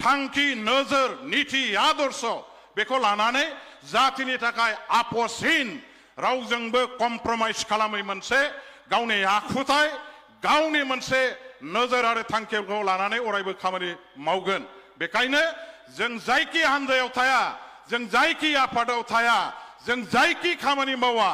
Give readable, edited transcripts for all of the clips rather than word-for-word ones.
थांखि नोजोर नीति आदर्श बेखौ लानानै जातिनि थाखाय आपोसहीन रावजोंबो कम्प्रमाइज खालामै मोनसे गावनि आखुथाय गावनि मोनसे नोजोर आरो थांखिखौ लानानै अरायबो खामानि मावगोन। बेखायनो जों जायखि हान्जायाव थाया, जों जायखि आफादाव थाया, जों जायखि खामानि मावा,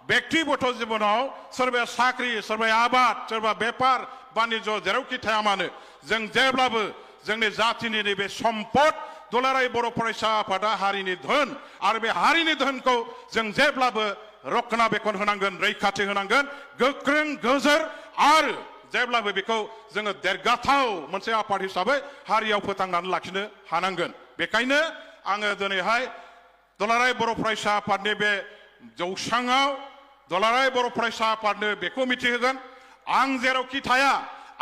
व्यक्तिगत जीवनाव सोरबाया साख्रि, सोरबाया आबाद, सोरबा बेपार बानिज्य जेरावखि थाया मानो जों जेब्लाबो जोंनि जातिनि नैबे सम्पद दुलाराय बर' फरायसा आफादा हारिनि धोन आरो बे हारिनि धोनखौ जों जेब्लाबो रक्षणाबेक्षण होनांगोन, रैखाथि होनांगोन, गोख्रों गोजोर आरो जेब्लाबो बेखौ जोङो देरगाथाव मोनसे आफाद हिसाबै हारियाव फोथांनानै लाखिनो हानांगोन। बेखायनो आङो दिनैहाय दुलाराय बर' फरायसा आफादनि बे जौसाङाव दुलाराय बर' फरायसा आफादनो बेखौ मिथिहोगोन, आं जेरावखि थाया,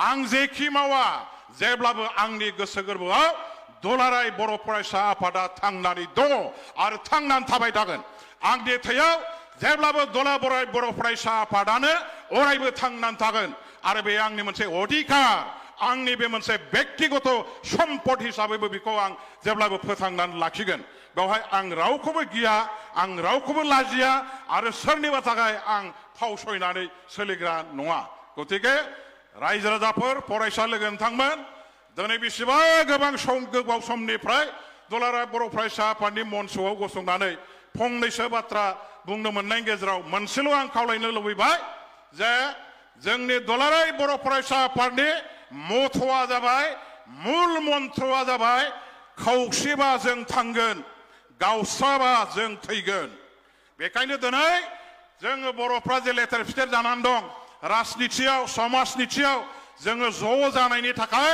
आं जेखि मावा, जेब्लाबो आंनि गोसो गोरबोआव दुलाराय बर' फरायसा आफादा थांनानै दङ आरो थांनानै थाबाय थागोन। आंनि थैयाव जेब्लाबो दुलाराय बर' फरायसा आफादानो अरायबो थांनानै थागोन आरो बे आंनि मोनसे अधिकार, आंनि बे मोनसे व्यक्तिगत सम्पद हिसाबैबो बेखौ आं जेब्लाबो फोथांनानै लाखिगोन। बेवहाय आं रावखौबो गिया, आं रावखौबो लाजिया आरो सोरनिबा थाखाय आं फावसयनानै सोलिग्रा नङा। गतिके रायजो राजाफोर, फरायसा लोगो नोंथांमोन, दिनै बेसेबा गोबाव समनिफ्राय दुलाराय बर' फरायसा आफादनि मन्चआव गसंनानै फंनैसो बाथ्रा बुंनो मोननायनि गेजेराव मोनसेल' आं खावलायनो लुबैबाय जे जोंनि दुलाराय बर' फरायसा आफादनि मथ'आ जाबाय, मुल मन्त्रआ जाबाय, खौसेबा जों थांगोन, गावस्राबा जों थैगोन। बेखायनो दिनै जोङो बर'फ्रा जे लेथेर फिथेर जानानै दं, राजनितियाव, समाजनितियाव जोङो ज' जानायनि थाखाय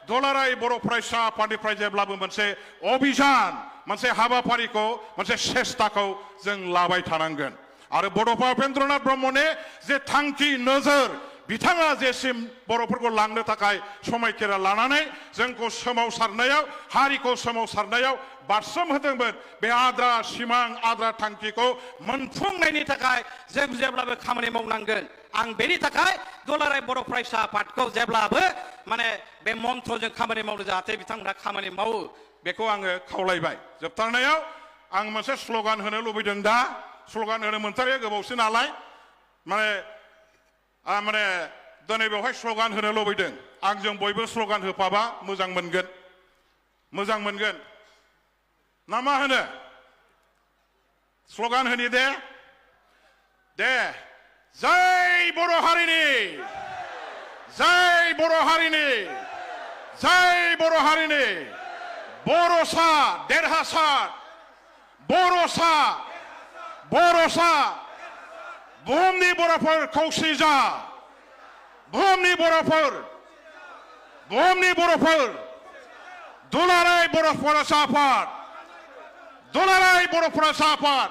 दुलाराय बर' फरायसा आफादनिफ्राय जेब्लाबो मोनसे अभियान, मोनसे हाबाफारिखौ, मोनसे सेस्ताखौ जों लाबाय थानांगोन। आरो बड'फा उपेन्द्रनाथ ब्रह्मनि जे थांखि नोजोर, बिथाङा जेसिम बर'फोरखौ लांनो थाखाय समायखेरा लानानै जोंखौ सोमावसारनायाव, हारिखौ सोमावसारनायाव बारसोम होदोंमोन, बे आद्रा सिमां, आद्रा थांखिखौ मोनफुंनायनि थाखाय जों जेब्लाबो खामानि मावनांगोन। आं बेनि थाखाय दुलाराय बर' फरायसा आफादखौ जेब्लाबो माने बे मन्त्रजों खामानि मावनो जाहाथे बिथांमोना खामानि मावो बेखौ आङो खावलायबाय। जोबथारनायाव आं मोनसे स्ल'गान होनो लुबैदों। दा स्ल'गान होनो मोनथारिया गोबावसो नालाय माने दिनै बेवहाय स्ल'गान होनो लुबैदों। आंजों बयबो स्ल'गान होफाबा मोजां मोनगोन, मोजां मोनगोन ना मा होनो? स्ल'गान होनि दे जय बर' हारिनि, जय बर' हारिनि, जय बर' हारिनि, बर'सा देरहासार, बर'सा, बर'सा, बुहुमनि बर'फोर खौसे जा, बुहुमनि बर'फोर, बुहुमनि बर'फोर, दुलाराय बर' फरायसा आफाद, दुलाराय बर' फरायसा आफाद,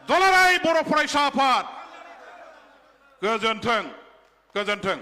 दुलाराय बर' फरायसा आफाद, गोजोन्थों, गोजोन्थों।